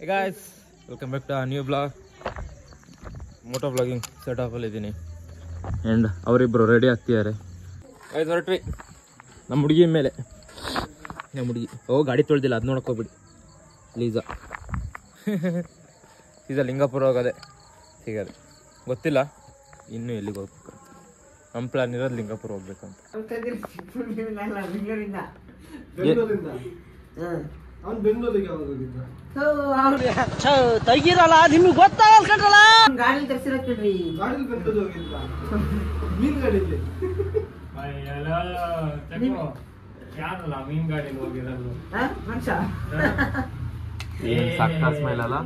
Hey guys, welcome back to a new vlog. Moto vlogging setup ಅಲ್ಲಿ ಇದೀನಿ and ಅವರಿಬ್ರು ready ಆಗ್ತಿದ್ದಾರೆ. Guys ಹೊರಟ್ವಿ ನಮ್ಮ ಹುಡುಗಿ ಮೇಲೆ. ನಮ್ಮ ಹುಡುಗಿ ಗಾಡಿ ತೊಳ್ದಿಲ್ಲ, ಅದು ನೋಡಕ್ ಹೋಗ್ಬಿಡಿ. ಲೀಸಾ ಲಿಂಗಾಪುರ ಹೋಗೋದೆ ಸಿಗದೆ ಗೊತ್ತಿಲ್ಲ ಇನ್ನೂ ಎಲ್ಲಿಗೆ ಹೋಗ್ಬೇಕು. ನಮ್ಮ ಪ್ಲಾನ್ ಇರೋದು ಲಿಂಗಾಪುರ ಹೋಗ್ಬೇಕಂತ. ತೆಗಿರಲ್ಲ ನಿಮ್ಗೆ ಗೊತ್ತಾಗಲ್ಲ ಗಾಡಿ ತರ್ಸಿರಕ್ಕಿಡ್ರಿ ಮೀನ್ ಗಾಡಿಲಿ ಮೀನ್ ಗಾಡಿ ಹೋಗಿರಲ್ಲ ಏನ್ ಸಕ್ಕ ಸ್ಮೈಲ್ ಅಲ್ಲ,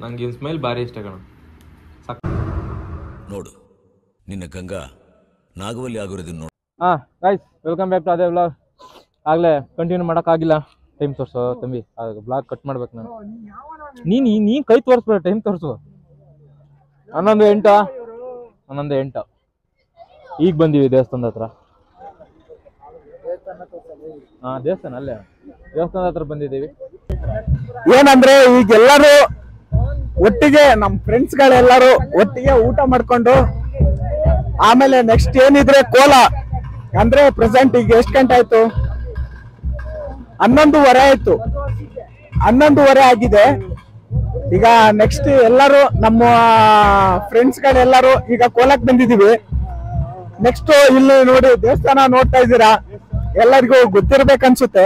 ನಂಗೆ ಇನ್ ಸ್ಮೈಲ್ ಭಾರಿ ಇಷ್ಟ ಕಣ. ನೋಡು ನಿನ್ನ ಗಂಗಾ ನಾಗವಲ್ಲಿ ಆಗಿರೋದನ್ನ ನೋಡು. ಗೈಸ್ ವೆಲ್ಕಮ್ ಬ್ಯಾಕ್ ಟು ಅದೇ ವ್ಲಾಗ್. ಆಗ್ಲೇ ಕಂಟಿನ್ಯೂ ಮಾಡೋಕ್ಕಾಗಿಲ್ಲ, ಟೈಮ್ ತೋರಿಸು ತಂಬಿ, ಬ್ಲಾಗ್ ಕಟ್ ಮಾಡ್ಬೇಕು ನಾನು. ನೀನು ಕೈ ತೋರಿಸ್ಬೇಡ, ಟೈಮ್ ತೋರಿಸು. 11:08 ಈಗ ಬಂದೀವಿ ದೇವಸ್ಥಾನದ ಹತ್ರ. ದೇವಸ್ಥಾನ ಅಲ್ಲೇ, ದೇವಸ್ಥಾನದ ಹತ್ರ ಬಂದಿದ್ದೀವಿ. ಏನಂದ್ರೆ ಈಗೆಲ್ಲರೂ ಒಟ್ಟಿಗೆ ನಮ್ಮ ಫ್ರೆಂಡ್ಸ್ ಗಳೆಲ್ಲರೂ ಒಟ್ಟಿಗೆ ಊಟ ಮಾಡ್ಕೊಂಡು ಆಮೇಲೆ ನೆಕ್ಸ್ಟ್ ಏನಿದ್ರೆ ಕೋಲ ಅಂದ್ರೆ ಪ್ರೆಸೆಂಟ್ ಈಗ ಎಷ್ಟು ಗಂಟೆ ಆಯ್ತು? 11:15 ಆಯ್ತು. 11:15 ಆಗಿದೆ. ಈಗ ನೆಕ್ಸ್ಟ್ ಎಲ್ಲರೂ ನಮ್ಮ ಫ್ರೆಂಡ್ಸ್ ಗಳೆಲ್ಲರೂ ಈಗ ಕೋಲಕ್ಕೆ ಬಂದಿದೀವಿ. ನೆಕ್ಸ್ಟ್ ಇಲ್ಲಿ ನೋಡಿ ದೇವಸ್ಥಾನ ನೋಡ್ತಾ ಇದ್ದೀರಾ, ಎಲ್ಲರಿಗೂ ಗೊತ್ತಿರ್ಬೇಕನ್ಸುತ್ತೆ.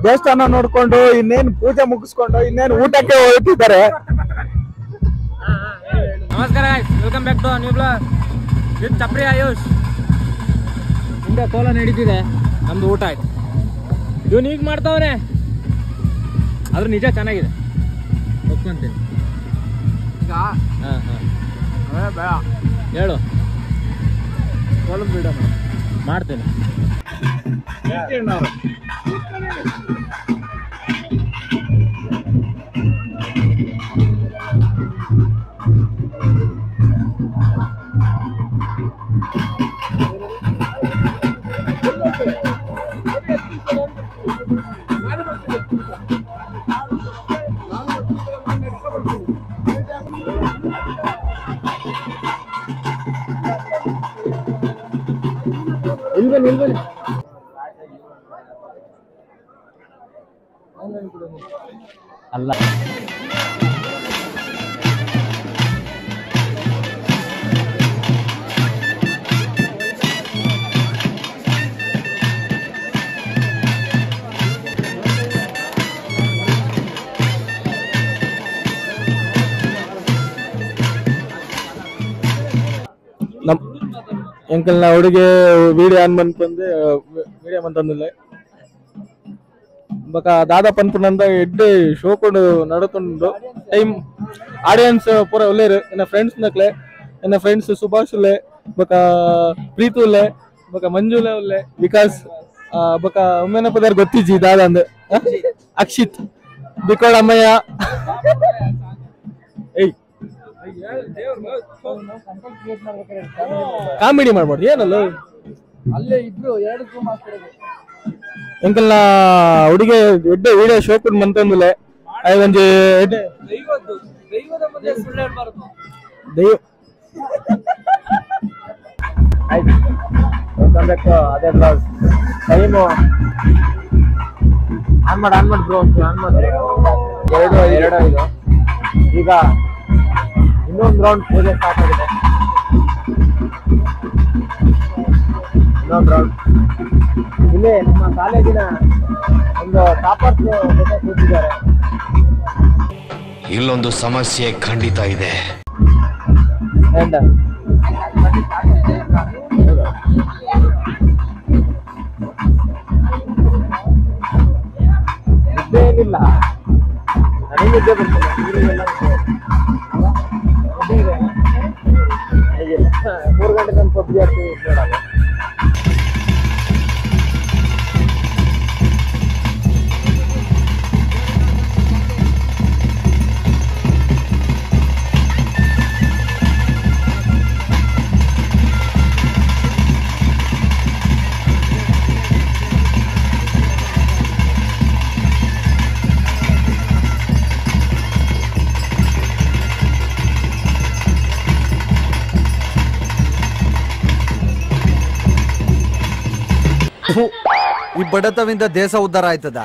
ದೇವಸ್ಥಾನ ನೋಡ್ಕೊಂಡು ಇನ್ನೇನು ಪೂಜೆ ಮುಗಿಸ್ಕೊಂಡು ಇನ್ನೇನು ಊಟಕ್ಕೆ ಹೊರಟಿದ್ದಾರೆ. ನಮಸ್ಕಾರ, welcome back to new blog with Chapri Ayush. ಹಿಂದೆ ಕೋಲ ನಡೀತಿದೆ, ನಮ್ದು ಊಟ ಆಯ್ತು. ಇವನು ಈಗ ಮಾಡ್ತಾವ್ರೆ, ಆದ್ರೂ ನಿಜ ಚೆನ್ನಾಗಿದೆ, ಒಪ್ಕೊಂತೀನಿ. ಹೇಳು, ಮಾಡ್ತೇನೆ. ಅಲ್ಲ ಎಂಕಲ್ನ ಹುಡುಗಿ ವಿಡಿಯೋ ಆನ್ ಬಂದು ವಿಡಿಯೋ ಬಂತಂದಿಲ್ಲ ಬಕ ದಾದಾ ಪನ್ಪುನಂದ ಎಡ್ಡೆ ಶೋಕೊಂಡು ನಡುಕೊಂಡು ಟೈಮ್ ಆಡಿಯನ್ಸ್ ಪೂರ ಒಳ್ಳೆಯರು. ಎನ್ನ ಫ್ರೆಂಡ್ಸ್ ನಕ್ಲೆ, ಎನ್ನ ಫ್ರೆಂಡ್ಸ್ ಸುಭಾಷ್ ಉಲ್ಲೆ, ಬಕ ಪ್ರೀತು ಉಲ್ಲೆ, ಬಕ ಮಂಜುಲೆ ಉಲ್ಲೆ, ವಿಕಾಸ್ ಬಕ ಒಮ್ಮೆನ ಪದಾರ್ ಗೊತ್ತಿಜ್ಜಿ ದಾದ ಅಂದ್ ಅಕ್ಷಿತ್ ಬಿಕೋಡ್ ಅಮ್ಮಯ್ಯ. ಏಯ್ ಕಾಮಿಡಿ ಮಾಡ್ಬಾರ್ದು ಏನಲ್ಲ. ಅಲ್ಲೇ ಇಬ್ರು ಎಂಕಲ್ನ ಹುಡುಗಿ ಎಡ್ಡೆ ವಿಡಿಯೋ ಶೋಕೊಂಡು ಬಂತಂದಿಲ್ಲ. ಒಂಜಿ ದೈವ ಆಯ್ತು ಅದೇ ಬ್ಲಾಗ್ ಟೈಮು ಆನ್ ಮಾಡಿ ಬ್ರೋ, ಆನ್ ಮಾಡಿ. 2:05 ಈಗ ಇನ್ನೊಂದು ರೌಂಡ್ ಪೂಜೆ ಸ್ಟಾರ್ಟ್ ಆಗಿದೆ. ಇನ್ನೊಂದು ರೌಂಡ್ ಇಲ್ಲೇ ನಮ್ಮ ಕಾಲೇಜಿನ ಒಂದು ಟಾಪರ್ಸ್ ಜೊತೆ ಕೂತಿದ್ದಾರೆ. ಇಲ್ಲೊಂದು ಸಮಸ್ಯೆ ಖಂಡಿತ ಇದೆ. ಏನಿಲ್ಲ, ನನಗೆ ನಿದ್ದೆ ಬರ್ತೀನಿ. 3 ಗಂಟೆ ತನಕ ಪಬ್ಜಿ ಆಡ್ತೀವಿ ನೋಡಲ್ಲ. ಈ ಬಡತವಿಂದ ದೇಶ ಉದ್ಧಾರ ಆಯ್ತದ.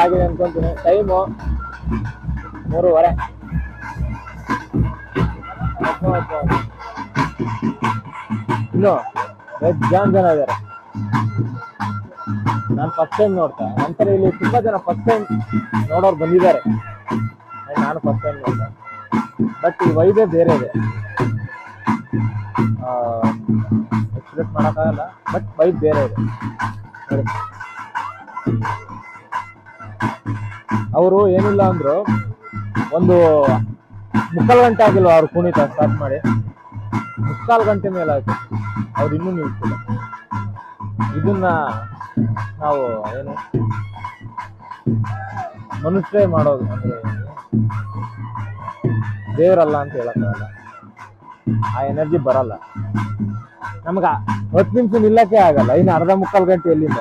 ಆಗಿದೆ ಅನ್ಕೊಂತೀನಿ. ಟೈಮು 3:30. ಇನ್ನು ಜನ ಇದ್ದಾರೆ. ನಾನು ಫಸ್ಟ್ ಟೈಮ್ ನೋಡ್ತಾ, ನಂತರ ಇಲ್ಲಿ ತುಂಬಾ ಜನ ಫಸ್ಟ್ ಟೈಮ್ ನೋಡೋರು ಬಂದಿದ್ದಾರೆ. ನಾನು ಫಸ್ಟ್ ಟೈಮ್ ನೋಡ್ತಾ, ಬಟ್ ಈ ವೈಬೇ ಬೇರೆ ಇದೆ. ಎಕ್ಸ್ಪ್ರೆಸ್ ಮಾಡೋಕ್ಕಾಗಲ್ಲ, ಬಟ್ ವೈಬ್ ಬೇರೆ ಇದೆ ನೋಡಿ. ಅವರು ಏನಿಲ್ಲ ಅಂದ್ರು ಒಂದು 3/4 ಗಂಟೆ ಆಗಿಲ್ವ ಅವ್ರು ಕುಣಿತ ಸ್ಟಾರ್ಟ್ ಮಾಡಿ. 3/4 ಗಂಟೆ ಮೇಲೆ ಆಯ್ತು, ಅವ್ರು ಇನ್ನೂ ನಿಲ್ಸಿಲ್ಲ. ಇದನ್ನ ನಾವು ಏನು ಮನುಷ್ಯರೇ ಮಾಡೋದು ಅಂದ್ರೆ ದೇವರಲ್ಲ ಅಂತ ಹೇಳಕ್ಕಾಗಲ್ಲ. ಆ ಎನರ್ಜಿ ಬರಲ್ಲ ನಮ್ಗ. 10 ನಿಮಿಷ ನಿಲ್ಲಕ್ಕೆ ಆಗಲ್ಲ, ಇನ್ನು 1/2-3/4 ಗಂಟೆ ಎಲ್ಲಿಂದ.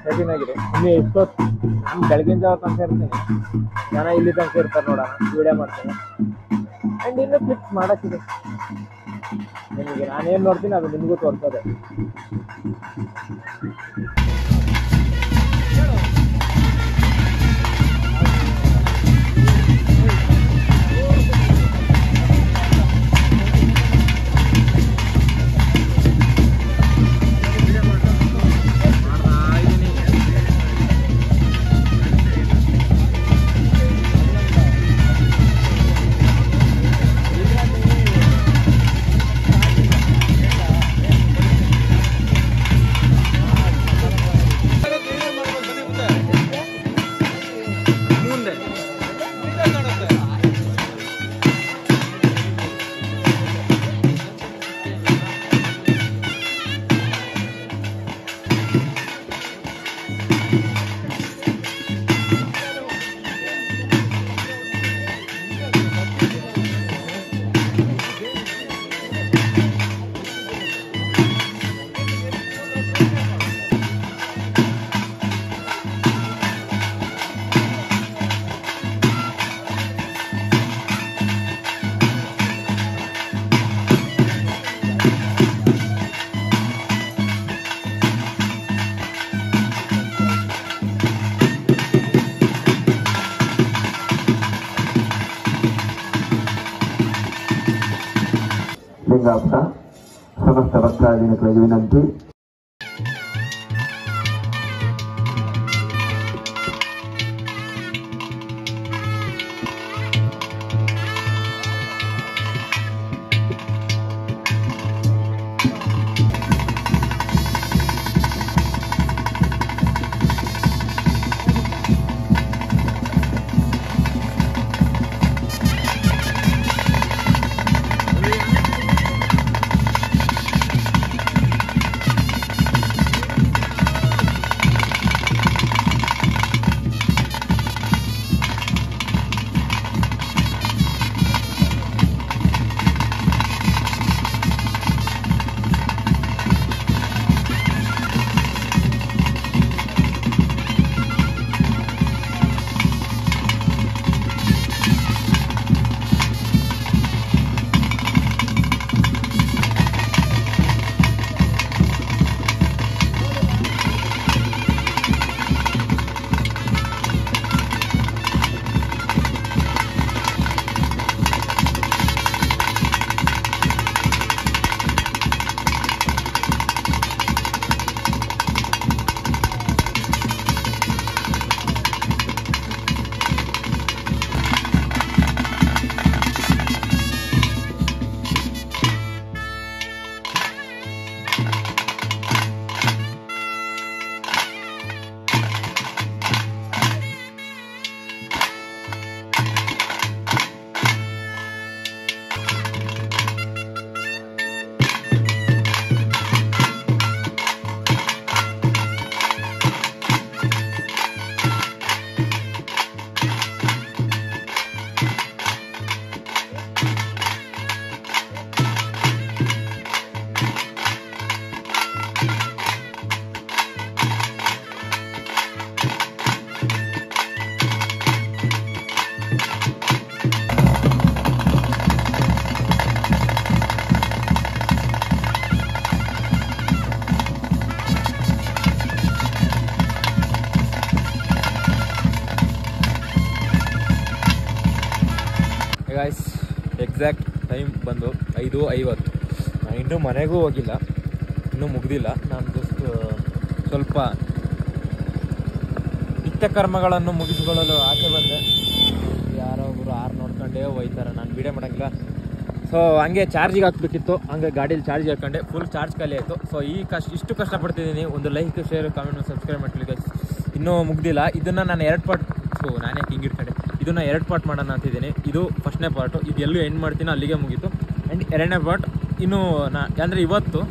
ಸೆಟಿನಾಗಿದೆ ಇನ್ನು ಎಷ್ಟೊತ್ತು. ನಾನು ಬೆಳಗಿನ ಜಾವ ತನಕ ಇರ್ತೀನಿ, ಜನ ಇಲ್ಲಿ ತನಕ ಇರ್ತಾರೆ ನೋಡೋಣ, ವಿಡಿಯೋ ಮಾಡ್ತೇನೆ. ಆ್ಯಂಡ್ ಇನ್ನೂ ಕ್ಲಿಕ್ಸ್ ಮಾಡೋಕ್ಕಿದೆ ನಿಮಗೆ. ನಾನೇನು ನೋಡ್ತೀನಿ ಅದು ನಿಮಗೂ ತೋರಿಸೋದೆ. ಲಿಂಗಾಪುರ ಸಮಸ್ತ ಭಕ್ತಾದಿಗಳಿಗೆ ವಿನಂತಿ. ಗಾಯ್ಸ್ ಎಕ್ಸಾಕ್ಟ್ ಟೈಮ್ ಬಂದು 5:50. ನಾನು ಇನ್ನೂ ಮನೆಗೂ ಹೋಗಿಲ್ಲ, ಇನ್ನೂ ಮುಗ್ದಿಲ್ಲ. ನಾನು ಜಸ್ಟ್ ಸ್ವಲ್ಪ ನಿತ್ಯ ಕರ್ಮಗಳನ್ನು ಮುಗಿಸಿಕೊಳ್ಳಲು ಆಚೆ ಬಂದೆ. ಯಾರೋ ಒಬ್ಬರು ನೋಡ್ಕೊಂಡೇ ಹೋಯ್ತಾರೆ, ನಾನು ವಿಡಿಯೋ ಮಾಡೋಂಗಿಲ್ಲ. ಸೊ ಹಂಗೆ ಚಾರ್ಜಿಗೆ ಹಾಕ್ಬೇಕಿತ್ತು, ಹಂಗೆ ಗಾಡೀಲಿ ಚಾರ್ಜ್ ಹಾಕೊಂಡೆ, ಫುಲ್ ಚಾರ್ಜ್ ಖಾಲಿ ಆಯಿತು. ಸೊ ಇಷ್ಟು ಕಷ್ಟಪಡ್ತಿದ್ದೀನಿ. ಒಂದು ಲೈಕ್, ಶೇರ್, ಕಾಮೆಂಟ್, ಸಬ್ಸ್ಕ್ರೈಬ್ ಮಾಡ್ಕೊಳ್ಳಿ ಗೈಸ್. ಇನ್ನೂ ಮುಗ್ದಿಲ್ಲ. ಇದನ್ನು ನಾನು 2 ಪಾರ್ಟ್, ಸೊ ನಾನೇ ಹಿಂಗೆ ಇಟ್ಕೊಂಡೆ, ಇದನ್ನು 2 ಪಾರ್ಟ್ ಮಾಡೋಣ ಅಂತಿದ್ದೀನಿ. ಇದು ಫಸ್ಟ್ನೇ ಪಾರ್ಟು, ಇದು ಎಲ್ಲೂ ಎಂಡ್ ಮಾಡ್ತೀನಿ, ಅಲ್ಲಿಗೆ ಮುಗೀತು. ಆ್ಯಂಡ್ 2ನೇ ಪಾರ್ಟ್ ಇನ್ನೂ ಅಂದರೆ ಇವತ್ತು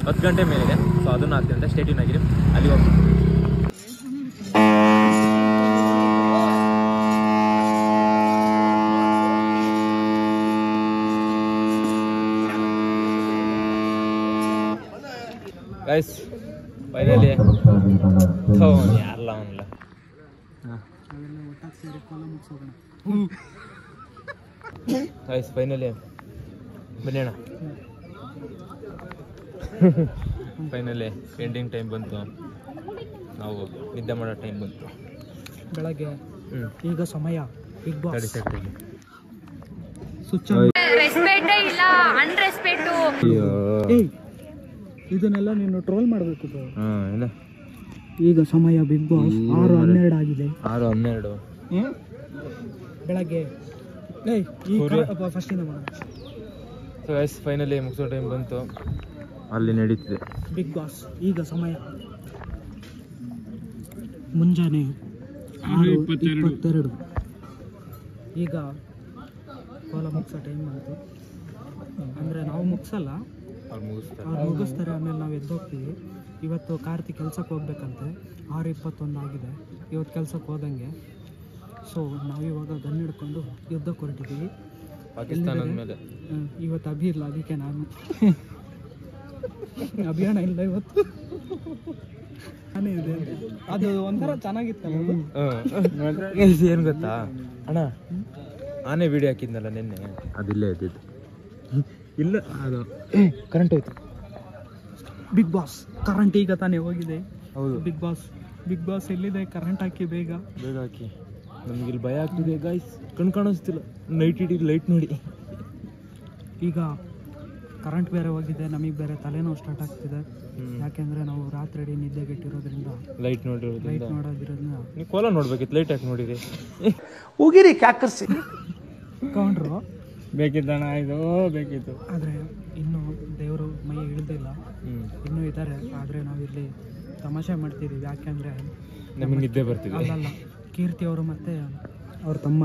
10 ಗಂಟೆ ಮೇಲಿದೆ. ಸೊ ಅದನ್ನು ಹಾಕ್ತೀನಿ, ಸ್ಟೇಟ್ಯೂನ್ ಆಗಿರಿ, ಅಲ್ಲಿ ಹೋಗ್ತೀನಿ. ಗೈಸ್ ಫೈನಲಿ ಯಾರಲ್ಲ ಅವನಲ್ಲ ಗೈಸ್ ಫೈನಲಿ ಬನ್ನಿ ಅಣ್ಣ. ಫೈನಲಿ ಎಂಡಿಂಗ್ ಟೈಮ್ ಬಂತು, ನಾವು ನಿದ್ದೆ ಮಾಡೋ ಟೈಮ್ ಬಂತು. ಬೆಳಗ್ಗೆ ಈಗ ಸಮಯ ಬಿಗ್ ಬಾಸ್ ರೆಸ್ಪೆಕ್ಟ್ ಇಲ್ಲ ಅನ್ರೆಸ್ಪೆಕ್ಟ್. ಇದನ್ನೆಲ್ಲ ನೀನು ಟ್ರೋಲ್ ಮಾಡಬೇಕು. ಈಗ ಸಮಯ ಬಿಗ್ ಬಾಸ್ 6:12 ಆಗಿದೆ. 6:12 ಬೆಳಗ್ಗೆ ಫಸ್ಟಿಂದ ಮಾಡೋಣ. ಸೊ ಗೈಸ್ ಫೈನಲಿ ಮುಗಿಸೋ ಟೈಮ್ ಬಂತು, ಅಲ್ಲಿ ನಡೀತಿದೆ ಬಿಗ್ ಬಾಸ್. ಈಗ ಸಮಯ ಮುಂಜಾನೆ 6:22. ಈಗ ಕೋಲ ಮುಗಿಸೋ ಟೈಮ್ ಬಂತು. ಅಂದರೆ ನಾವು ಮುಗಿಸಲ್ಲ, ಅವ್ರು ಮುಗಿಸ್ತಾರೆ, ಆಮೇಲೆ ನಾವು ಎದ್ದೋಗ್ತೀವಿ. ಇವತ್ತು ಕಾರ್ತಿ ಕೆಲ್ಸಕ್ಕೆ ಹೋಗ್ಬೇಕಂತೆ. 6:21 ಆಗಿದೆ, ಇವತ್ತು ಕೆಲ್ಸಕ್ಕೆ ಹೋದಂಗೆ. ಸೊ ನಾವಿವಾಗ ಗನ್ ಹಿಡ್ಕೊಂಡು ಯುದ್ಧಕ್ಕೆ ಹೊರಟಿದ್ದೀವಿ ಪಾಕಿಸ್ತಾನದ ಮೇಲೆ. ಇವತ್ತು ಅಭಿ ಇಲ್ಲ, ಅದಕ್ಕೆ ನಾನು ಅಭಿಯಾನ ಇಲ್ಲ ಇವತ್ತು. ಆನೆ ಇದೆ, ಅದು ಒಂಥರ ಚೆನ್ನಾಗಿತ್ತಲ್ಲ. ಏನು ಗೊತ್ತಾ ಅಣ್ಣ, ಆನೆ ವಿಡಿಯೋ ಹಾಕಿದ್ನಲ್ಲ ನಿನ್ನೆ, ಅದಿಲ್ಲೇ ಇದ್ದಿದ್ದು. ಇಲ್ಲ ಅದು ಕರೆಂಟ್ ಹೋಯ್ತು. ಬಿಗ್ ಬಾಸ್ ಕರೆಂಟ್ ಈಗ ತಾನೇ ಹೋಗಿದೆ. ಹೌದು, ಬಿಗ್ ಬಾಸ್ ಎಲ್ಲಿದೆ? ಕರೆಂಟ್ ಹಾಕಿ ಬೇಗ ಹಾಕಿ. ನಮ್ಗೆ ಇಲ್ಲಿ ಭಯ ಆಗ್ತಿದೆ ಗೈಸ್, ಕಣ್ ಕಾಣಿಸ್ತಿಲ್ಲ. ನೈಟ್ ಇಡೀ ಲೈಟ್ ನೋಡಿ. ಈಗ ಕರೆಂಟ್ ಬೇರೆ ಹೋಗಿದೆ, ನಮಗೆ ಬೇರೆ ತಲೆನೋವು ಸ್ಟಾರ್ಟ್ ಆಗ್ತಿದೆ. ಯಾಕೆಂದ್ರೆ ನಾವು ರಾತ್ರಿ ಇಡೀ ನಿದ್ದೆಗೆಟ್ಟಿರೋದ್ರಿಂದ, ಲೈಟ್ ನೋಡೋದ್ರಿಂದ. ನೀವು ಕೋಲ ನೋಡ್ಬೇಕಿತ್ತು, ಲೈಟ್ ಹಾಕಿ ನೋಡಿರಿ. ಹೋಗಿರಿ ಕ್ಯಾಕರ್ಸಿ ಕೌಂಡ್ರು ಬೇಕಿದ್ದಣ್ಣ, ಇದು ಬೇಕಿತ್ತು. ಆದರೆ ಇನ್ನೂ ದೇವರು ಮೈ ಇಳಿದಿಲ್ಲ, ಇನ್ನೂ ಇದ್ದಾರೆ. ಆದರೆ ನಾವಿಲ್ಲಿ ತಮಾಷೆ ಮಾಡ್ತಿದ್ದೀವಿ. ಯಾಕೆಂದರೆ ನಮಗೆ ನಿದ್ದೆ ಬರ್ತಿದೆ. ಅಲ್ಲಲ್ಲ, ಕೀರ್ತಿ ಅವರು ಮತ್ತು ಅವ್ರ ತಮ್ಮ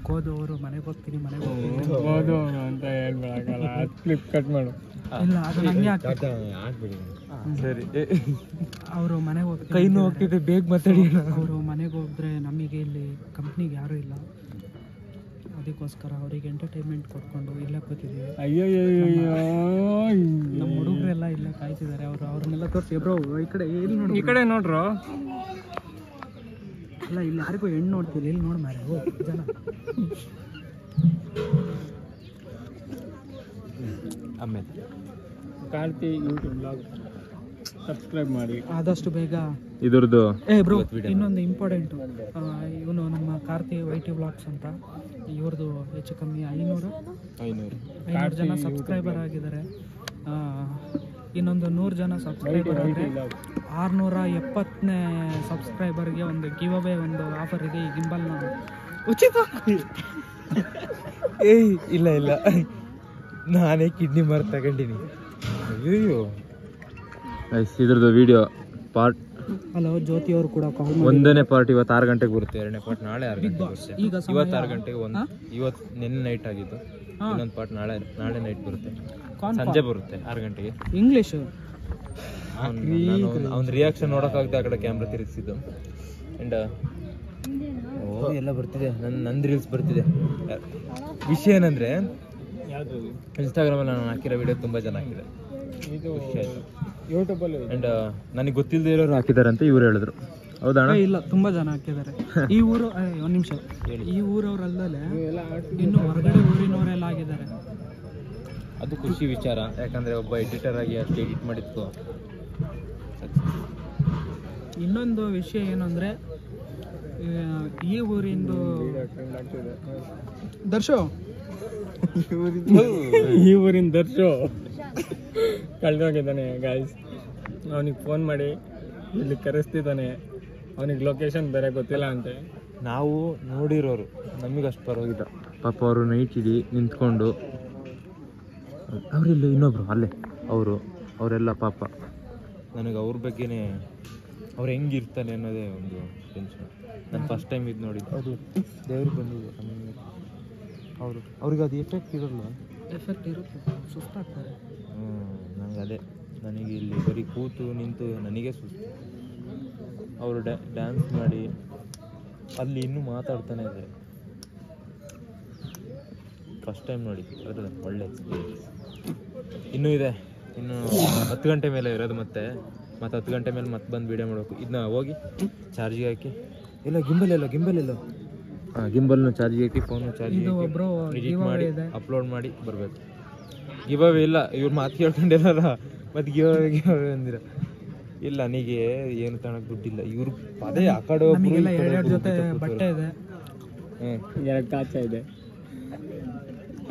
ಕೋದು ಅವರು ಮನೆಗೆ ಹೋಗ್ತೀನಿ ಅಂತ ಹೇಳ್ಬೇಕಲ್ಲ, ಕ್ಲಿಪ್ ಕಟ್ ಮಾಡು. ಇಲ್ಲ, ಅದು ನನಗೆ ಆಗ್ಬಿಡಿ. ಸರಿ, ಅವರು ಮನೆಗೆ ಹೋಗ್ತೀನಿ, ಕೈನೂ ಹೋಗ್ತಿದೆ, ಬೇಗ ಮಾತಾಡಿ. ಅವರು ಮನೆಗೆ ಹೋಗಿದ್ರೆ ನಮಗೆ ಇಲ್ಲಿ ಕಂಪ್ನಿಗೆ ಯಾರೂ ಇಲ್ಲ, ಅದಕ್ಕೋಸ್ಕರ ಅವರಿಗೆ ಎಂಟರ್ಟೈನ್ಮೆಂಟ್ ಕೊಟ್ಕೊಂಡು ಇಲ್ಲೇ ಕೂತಿದ್ದೀವಿ. ಅಯ್ಯೋ ನಮ್ಮ ಹುಡುಗರೆಲ್ಲ ಇಲ್ಲೇ ಕಾಯ್ತಿದ್ದಾರೆ. ಅವ್ರನ್ನೆಲ್ಲ ತೋರಿಸಿ ಬ್ರೋ, ಈ ಕಡೆ ಎಲ್ಲಿ ನೋಡಿ, ಈ ಕಡೆ ನೋಡ್ರು. ಅಲ್ಲ, ಇಲ್ಲಿ ಯಾರಿಗೂ ಹೆಣ್ಣು ನೋಡ್ತೀರಿ, ಇಲ್ಲಿ ನೋಡಿ ಮಾರೆ ಜನ. ಆಮೇಲೆ ಕಾರ್ತಿ ಯೂಟ್ಯೂಬ್ ಬ್ಲಾಗ್ ಸಬ್ಸ್ಕ್ರೈಬ್ ಮಾಡಿ ಆದಷ್ಟು ಬೇಗ. ಇದ್ರದ್ದು ಬ್ರೋ, ಇನ್ನೊಂದು ಇಂಪಾರ್ಟೆಂಟು, ಇವನು ನಮ್ಮ ಕಾರ್ತಿ ವೈಟಿ ಬ್ಲಾಗ್ಸ್ ಅಂತ, ಇವ್ರದ್ದು ಹೆಚ್ಚು ಕಮ್ಮಿ 500 ಜನ ಸಬ್ಸ್ಕ್ರೈಬರ್ ಆಗಿದ್ದಾರೆ. ಇನ್ನೊಂದು 100 ಜನ ಸಬ್ಸ್ಕ್ರೈಬರ್ ಆದರೆ 670ನೇ ಸಬ್ಸ್ಕ್ರೈಬರ್ಗೆ ಒಂದು ಗಿವ್ ಅವೇ, ಒಂದು ಆಫರ್ ಇದೆ. ಈ ಗಿಂಬಲ್ನ ಉಚಿತ. ಇಲ್ಲ ನಾನೇ ಕಿಡ್ನಿ ಮಾರ್ಕ್ ತಗೊಂಡಿನಿ. ಅಯ್ಯೋ ಇದ್ರದ್ದು ವಿಡಿಯೋ ಪಾರ್ಟ್. ಹಲೋ, ಜ್ಯೋತಿ ಅವರು ಕೂಡ ಕಾಲ್ 1ನೇ ಪಾರ್ಟ್ ಇವತ್ತು 6 ಗಂಟೆಗೆ ಬರುತ್ತೆ, 2ನೇ ಪಾರ್ಟ್ ನಾಳೆ 6 ಗಂಟೆಗೆ ಬರುತ್ತೆ. ಈಗ ಇವತ್ತು 6 ಗಂಟೆಗೆ ಇವತ್ತು ನಿನ್ನೆ ನೈಟ್ ಆಗಿದ್ದು. ಇನ್ನೊಂದು ಪಾರ್ಟ್ ನಾಳೆ ನೈಟ್ ಬರುತ್ತೆ, ಸಂಜೆ ಬರುತ್ತೆ 6 ಗಂಟೆಗೆ. ಇಂಗ್ಲಿಷ್ ಅವ್ನ ರಿಯಾಕ್ಷನ್ ನೋಡೋಕ್ಕಾಗದೆ ಆ ಕಡೆ ಕ್ಯಾಮ್ರಾ ತಿರುಗಿಸಿದ್ದು. ಆ್ಯಂಡ್ ಎಲ್ಲ ಬರ್ತಿದೆ, ನಂದು ರೀಲ್ಸ್ ಬರ್ತಿದೆ. ವಿಷಯ ಏನಂದರೆ, ಇನ್ಸ್ಟಾಗ್ರಾಮಲ್ಲಿ ನಾನು ಹಾಕಿರೋ ವಿಡಿಯೋ ತುಂಬ ಜನ ಹಾಕಿದೆ, ಖುಷಿ ಆಯಿತು. ಯೂಟ್ಯೂಬಲ್ಲಿ ಆ್ಯಂಡ್ ನನಗೆ ಗೊತ್ತಿಲ್ಲದೆ ಇರೋರು ಹಾಕಿದ್ದಾರೆ ಅಂತ ಇವ್ರು ಹೇಳಿದ್ರು. ಹೌದಾ? ಇಲ್ಲ, ತುಂಬ ಜನ ಹಾಕಿದ್ದಾರೆ. ಈ ಊರು, ಒಂದು ನಿಮಿಷ, ಈ ಊರವ್ರಲ್ಲದೆ ಇನ್ನು ಹೊರಗಡೆ ಊರಿನವರೆಲ್ಲ ಆಗಿದ್ದಾರೆ. ಅದು ಖುಷಿ ವಿಚಾರ, ಯಾಕಂದರೆ ಒಬ್ಬ ಎಡಿಟರ್ ಆಗಿ ಅಷ್ಟು ಎಡಿಟ್ ಮಾಡಿದ್ದು. ಇನ್ನೊಂದು ವಿಷಯ ಏನು ಅಂದರೆ, ಈ ಊರಿಂದು ದರ್ಶೋ ಈ ಊರಿನ ದರ್ಶು ಕಳೆದೋಗಿದ್ದಾನೆ ಗಾಯ್ಸ್. ಅವನಿಗೆ ಫೋನ್ ಮಾಡಿ ಇಲ್ಲಿ ಕರೆಸ್ತಿದ್ದಾನೆ. ಅವನಿಗೆ ಲೊಕೇಶನ್ ಬೇರೆ ಗೊತ್ತಿಲ್ಲ ಅಂತೆ. ನಾವು ನೋಡಿರೋರು, ನಮಗೆ ಅಷ್ಟು ಪರವಾಗಿಲ್ಲ. ಪಾಪ ಅವರು ನೈಟ್ ಇಡೀ ನಿಂತ್ಕೊಂಡು, ಅವರಿಲ್ಲ ಇನ್ನೊಬ್ರು ಅಲ್ಲೇ ಅವರೆಲ್ಲ ಪಾಪ. ನನಗೆ ಅವ್ರ ಬಗ್ಗೆನೇ ಅವ್ರು ಹೆಂಗಿರ್ತಾನೆ ಅನ್ನೋದೇ ಒಂದು ಟೆನ್ಷನ್. ನಾನು ಫಸ್ಟ್ ಟೈಮ್ ಇದು ನೋಡಿದ್ದು. ಅದು ದೇವ್ರಿಗೆ ಬಂದಿದೆ ಅವ್ರಿಗೆ ಅದು ಎಫೆಕ್ಟ್ ಇರೋಲ್ಲ. ಎಫೆಕ್ಟ್ ಇರುತ್ತೆ, ಸುಸ್ತಾಗ್ತಾರೆ. ನನಗೆ ಅದೇ, ನನಗೆ ಇಲ್ಲಿ ಬರೀ ಕೂತು ನಿಂತು ನನಗೆ ಸುಸ್ತು. ಅವರು ಡ್ಯಾನ್ಸ್ ಮಾಡಿ ಅಲ್ಲಿ ಇನ್ನೂ ಮಾತಾಡ್ತಾನೆ ಇದೆ. ಫಸ್ಟ್ ಟೈಮ್ ನೋಡಿ, ಅದು ಒಳ್ಳೆ ಎಕ್ಸ್ಪೀರಿಯನ್ಸ್. ಇನ್ನೂ ಇದೆ, ಇನ್ನು 10 ಗಂಟೆ ಮೇಲೆ ಇರೋದು. ಮತ್ತೆ 10 ಗಂಟೆ ಮೇಲೆ ಮತ್ತೆ ಬಂದು ವೀಡಿಯೋ ಮಾಡಬೇಕು. ಇದನ್ನ ಹೋಗಿ ಚಾರ್ಜಿಗೆ ಹಾಕಿ, ಇಲ್ಲ ಗಿಂಬಲ್ ಇಲ್ಲ ಹಾಂ, ಗಿಂಬಲ್ನ ಚಾರ್ಜಿಗೆ ಹಾಕಿ, ಫೋನು ಚಾರ್ಜಿಗೆ ಹಾಕಿ ಎಡಿಟ್ ಮಾಡಿ ಅಪ್ಲೋಡ್ ಮಾಡಿ ಬರಬೇಕು. ಗಿವ್ ಇಲ್ಲ, ಇವ್ರು ಮಾತು ಕೇಳ್ಕೊಂಡಿರಲ್ಲ. ಮತ್ತು ಗಿವ್ ಅಂದಿರ ಇಲ್ಲ, ನನಗೆ ಏನು ತಗೊಳಕ್ಕೆ ದುಡ್ಡಿಲ್ಲ. ಇವ್ರು ಅದೇ ಆ ಕಡೆ ಎರಡು ಜೊತೆ ಬಟ್ಟೆ ಇದೆ, 2 ಕಾಚ ಇದೆ.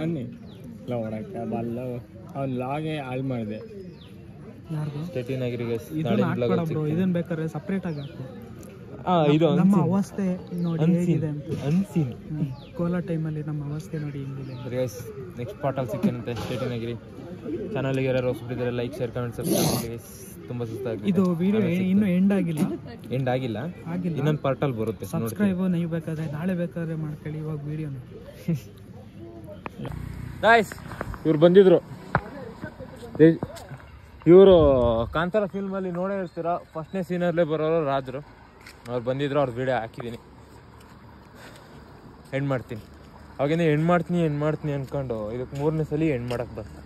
ಅನ್ನಿ ಇಲ್ಲ ಹೊಡಕ್ಕೆ ಬಲ್ಲ. ಅವ್ನು ಲಾಗೆ ಹಾಳು ಮಾಡಿದೆ. ಸ್ಟೇಟಿನಾಗಿರಿಗೆ ಇದನ್ನ ಬೇಕಾದ್ರೆ ಸಪ್ರೇಟ್ ಆಗಿ ಹಾಕು. ಇದು ನಮ್ಮ ಅವಸ್ಥೆ ನೋಡಿ ಹೇಗಿದೆ ಅಂತ. ಅನ್ಸೀನ್ ಕೋಲಾ ಟೈಮಲ್ಲಿ ನಮ್ಮ ಅವಸ್ಥೆ ನೋಡಿ ಹೆಂಗಿದೆ. ನೆಕ್ಸ್ಟ್ ಪಾರ್ಟಲ್ಲಿ ಸಿಗ್ತೇನಂತೆ ಸ್ಟೇಟಿನಾಗಿರಿ. ಚಾನಲ್ಗೆ ಯಾರು ಹೊಸಬಿಟ್ಟಿದ್ದಾರೆ, ಲೈಕ್, ಶೇರ್, ಕಮೆಂಟ್, ಸಬ್ಸ್ಕ್ರೈಬ್. ತುಂಬ ಸುಸ್ತಾಗಿ ಇದು ವಿಡಿಯೋ ಇನ್ನೂ ಎಂಡ್ ಆಗಿಲ್ಲ. ಇನ್ನೊಂದು ಪಾರ್ಟಲ್ಲಿ ಬರುತ್ತೆ. ಸಬ್ಸ್ಕ್ರೈಬ್ ನೀವು ಬೇಕಾದ್ರೆ ನಾಳೆ ಬೇಕಾದ್ರೆ ಮಾಡ್ಕೊಳ್ಳಿ. ಇವಾಗ ವಿಡಿಯೋನ ಗಾಯ್ಸ್, ಇವ್ರು ಬಂದಿದ್ರು. ಇವರು ಕಾಂತಾರ ಫಿಲ್ಮಲ್ಲಿ ನೋಡೇ ಇರ್ತೀರ, ಫಸ್ಟ್ನೇ ಸೀನಲ್ಲೇ ಬರೋರು ರಾಜರು. ಅವ್ರು ಬಂದಿದ್ರು, ಅವ್ರ ವಿಡಿಯೋ ಹಾಕಿದ್ದೀನಿ. ಎಂಡ್ ಮಾಡ್ತೀನಿ. ಅವಾಗಿಂದ ಎಂಡ್ ಮಾಡ್ತೀನಿ ಅಂದ್ಕೊಂಡು ಇದಕ್ಕೆ 3ನೇ ಸಲ ಎಂಡ್ ಮಾಡೋಕ್ಕೆ ಬರ್ತೀನಿ.